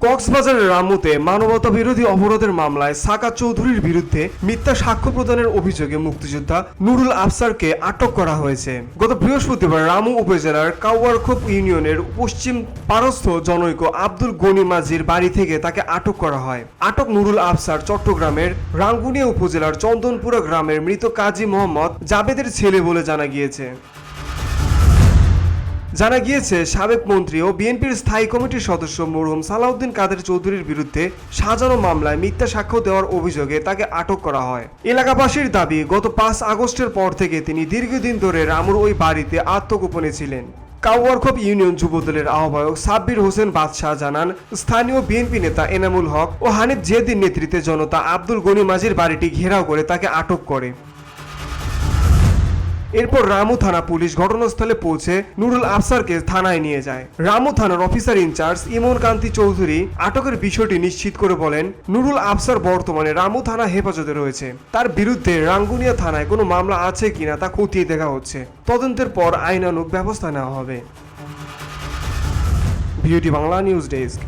কক্সবাজারের রামুতে মানবতা বিরোধী অপরাধের মামলায় সাকাত চৌধুরীর বিরুদ্ধে মিথ্যা সাক্ষ্য প্রদানের অভিযোগে মুক্তিযোদ্ধা নুরুল আফসারকে আটক করা হয়েছে। গত বৃহস্পতিবার রামু উপজেলার কাউয়ারখোপ ইউনিয়নের পশ্চিম পারস্থ জনৈক আব্দুল গনি মাঝির বাড়ি থেকে তাকে আটক করা হয়। আটক নুরুল আফসার চট্টগ্রামের রাঙ্গুনিয়া উপজেলার চন্দনপুরা গ্রামের মৃত কাজী মোহাম্মদ জাবেদের ছেলে বলে জানা গিয়েছে। সাবেক মন্ত্রী ও বিএনপির স্থায়ী কমিটির সদস্য মরহুম সালাউদ্দিন কাদের চৌধুরীর বিরুদ্ধে সাজানো মামলায় মিথ্যা সাক্ষ্য দেওয়ার অভিযোগে তাকে আটক করা হয়। এলাকাবাসীর দাবি, গত 5 আগস্টের পর থেকে তিনি দীর্ঘদিন ধরে রামুর ওই বাড়িতে আত্মগোপনে ছিলেন। কাউয়ারখোপ ইউনিয়ন যুবদলের আহ্বায়ক সাব্বির হোসেন বাদশাহ জানান, স্থানীয় বিএনপি নেতা এনামুল হক ও হানিফ জেদির নেতৃত্বে জনতা আব্দুল গনি মাঝির বাড়িটি ঘেরাও করে তাকে আটক করে। এরপর রামু থানা পুলিশ ঘটনাস্থলে পৌঁছে নুরুল আফসারকে থানায় নিয়ে যায়। রামু থানার অফিসার ইনচার্জ ইমন কান্তি চৌধুরী আটকের বিষয়টি নিশ্চিত করে বলেন, নুরুল আফসার বর্তমানে রামু থানা হেফাজতে রয়েছে। তার বিরুদ্ধে রাঙ্গুনিয়া থানায় কোনো মামলা আছে কিনা তা খতিয়ে দেখা হচ্ছে। তদন্তের পর আইনানুগ ব্যবস্থা নেওয়া হবে। ভিওটি বাংলা নিউজ ডেস্ক।